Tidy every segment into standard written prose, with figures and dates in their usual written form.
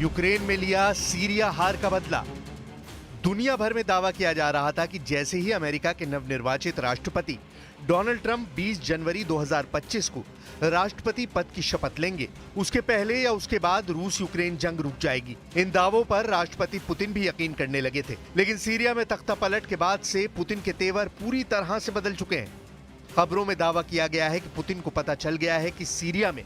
Ukraine में लिया Syria हार का बदला। दुनिया भर में दावा किया जा रहा था कि जैसे ही अमेरिका के नवनिर्वाचित राष्ट्रपति डोनाल्ड ट्रंप 20 जनवरी 2025 को राष्ट्रपति पद की शपथ लेंगे, उसके पहले या उसके बाद रूस यूक्रेन जंग रुक जाएगी। इन दावों पर राष्ट्रपति पुतिन भी यकीन करने लगे थे, लेकिन सीरिया में तख्ता पलट के बाद से पुतिन के तेवर पूरी तरह से बदल चुके हैं। खबरों में दावा किया गया है कि पुतिन को पता चल गया है कि सीरिया में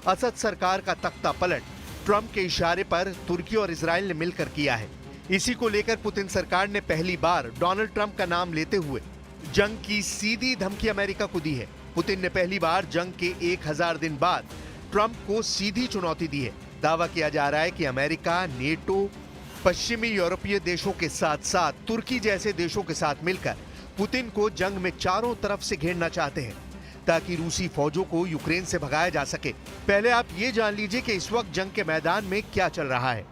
असद सरकार का तख्ता पलट ट्रंप के इशारे पर तुर्की और इजराइल ने मिलकर किया है। इसी को लेकर पुतिन सरकार ने पहली बार डोनाल्ड ट्रंप का नाम लेते हुए जंग की सीधी धमकी अमेरिका को दी है। पुतिन ने पहली बार जंग के 1000 दिन बाद ट्रंप को सीधी चुनौती दी है। दावा किया जा रहा है कि अमेरिका, नेटो, पश्चिमी यूरोपीय देशों के साथ साथ तुर्की जैसे देशों के साथ मिलकर पुतिन को जंग में चारों तरफ से घेरना चाहते हैं ताकि रूसी फौजों को यूक्रेन से भगाया जा सके। पहले आप ये जान लीजिए कि इस वक्त जंग के मैदान में क्या चल रहा है।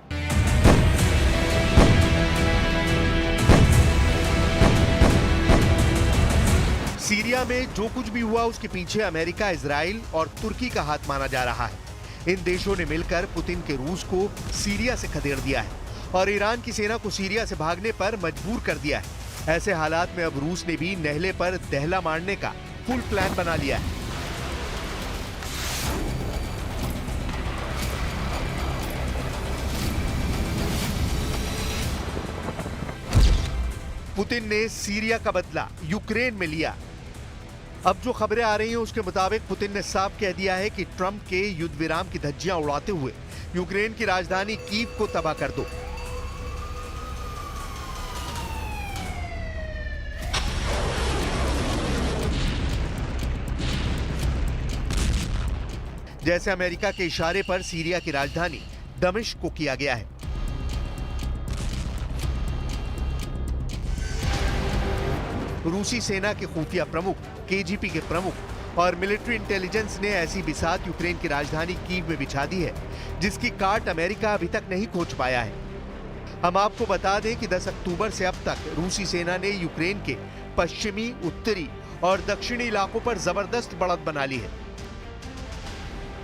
सीरिया में जो कुछ भी हुआ उसके पीछे अमेरिका, इजराइल और तुर्की का हाथ माना जा रहा है। इन देशों ने मिलकर पुतिन के रूस को सीरिया से खदेड़ दिया है और ईरान की सेना को सीरिया से भागने पर मजबूर कर दिया है। ऐसे हालात में अब रूस ने भी नहले पर दहला मारने का फुल प्लान बना लिया है। पुतिन ने सीरिया का बदला यूक्रेन में लिया। अब जो खबरें आ रही हैं उसके मुताबिक पुतिन ने साफ कह दिया है कि ट्रंप के युद्ध विराम की धज्जियां उड़ाते हुए यूक्रेन की राजधानी कीव को तबाह कर दो। जैसे अमेरिका के इशारे पर सीरिया की राजधानी दमिश्क को किया गया है। रूसी सेना के खुफिया प्रमुख, केजीबी के प्रमुख और मिलिट्री इंटेलिजेंस ने ऐसी बिसात यूक्रेन की राजधानी कीव में बिछा दी है जिसकी काट अमेरिका अभी तक नहीं खोज पाया है। हम आपको बता दें कि 10 अक्टूबर से अब तक रूसी सेना ने यूक्रेन के पश्चिमी, उत्तरी और दक्षिणी इलाकों पर जबरदस्त बढ़त बना ली है।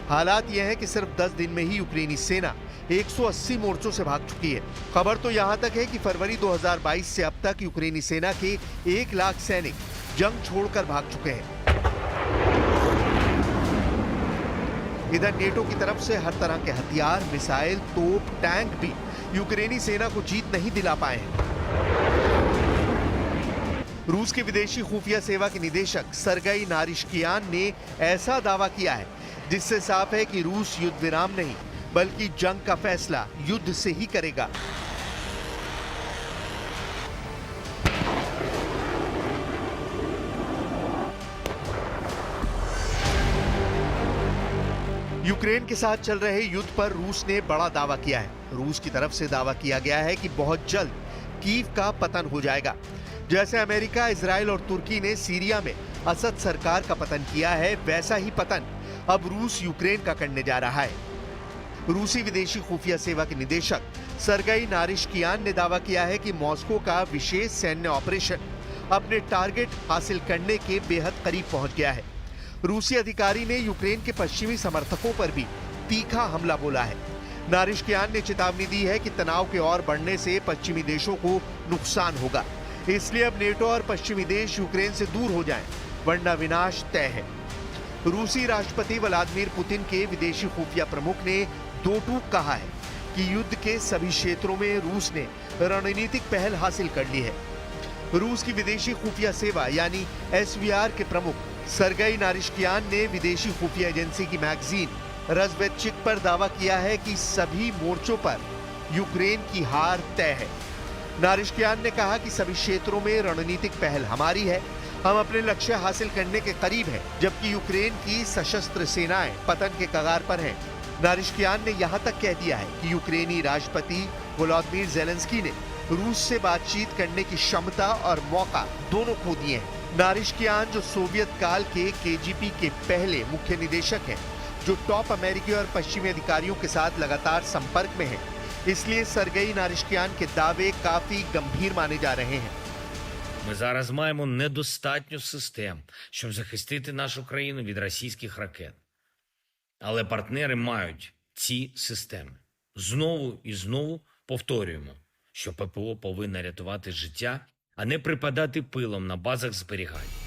हालात यह है कि सिर्फ 10 दिन में ही यूक्रेनी सेना 180 मोर्चों से भाग चुकी है। खबर तो यहां तक है कि फरवरी 2022 से अब तक यूक्रेनी सेना के 1 लाख सैनिक जंग छोड़कर भाग चुके हैं। इधर नेटो की तरफ से हर तरह के हथियार, मिसाइल, तोप, टैंक भी यूक्रेनी सेना को जीत नहीं दिला पाए हैं। रूस के विदेशी खुफिया सेवा के निदेशक सरगई नारिश्कियान ने ऐसा दावा किया है जिससे साफ है कि रूस युद्ध विराम नहीं बल्कि जंग का फैसला युद्ध से ही करेगा। यूक्रेन के साथ चल रहे युद्ध पर रूस ने बड़ा दावा किया है। रूस की तरफ से दावा किया गया है कि बहुत जल्द कीव का पतन हो जाएगा। जैसे अमेरिका, इजराइल और तुर्की ने सीरिया में असद सरकार का पतन किया है, वैसा ही पतन अब रूस यूक्रेन का करने जा रहा है। रूसी विदेशी खुफिया सेवा के निदेशक सरगई नारिश्कियान ने दावा किया है कि मॉस्को का विशेष सैन्य ऑपरेशन अपने टारगेट हासिल करने के बेहद करीब पहुंच गया है। रूसी अधिकारी ने यूक्रेन के पश्चिमी समर्थकों पर भी तीखा हमला बोला है। नारिश्कियान ने चेतावनी दी है कि तनाव के और बढ़ने से पश्चिमी देशों को नुकसान होगा, इसलिए अब नेटो और पश्चिमी देश यूक्रेन से दूर हो जाएं, वरना विनाश तय है। रूसी राष्ट्रपति व्लादिमीर पुतिन के विदेशी खुफिया प्रमुख ने दो टूक कहा है कि युद्ध के सभी क्षेत्रों में रूस ने रणनीतिक पहल हासिल कर ली है। रूस की विदेशी खुफिया सेवा यानी एसवीआर के प्रमुख सरगई नारिश्कियान ने विदेशी खुफिया एजेंसी की मैगजीन रज़वेदचिक पर दावा किया है कि सभी मोर्चों पर यूक्रेन की हार तय है। नारिश्कियान ने कहा कि सभी क्षेत्रों में रणनीतिक पहल हमारी है, हम अपने लक्ष्य हासिल करने के करीब हैं, जबकि यूक्रेन की सशस्त्र सेनाएं पतन के कगार पर हैं। नारिश्कियान ने यहां तक कह दिया है कि यूक्रेनी राष्ट्रपति वोलोदिमीर ज़ेलेंस्की ने रूस से बातचीत करने की क्षमता और मौका दोनों खो दिए हैं। नारिश्कियान, जो सोवियत काल के केजीबी के पहले मुख्य निदेशक हैं, जो टॉप अमेरिकी और पश्चिमी अधिकारियों के साथ लगातार संपर्क में हैं, इसलिए सरगई नारिश्कियान के दावे काफी गंभीर माने जा रहे हैं। Ми зараз маємо недостатньо систем, щоб захистити нашу країну від російських ракет. Але партнери мають ці системи. Знову і знову повторюємо, що ППО повинна рятувати життя, а не припадати пилом на базах зберігань.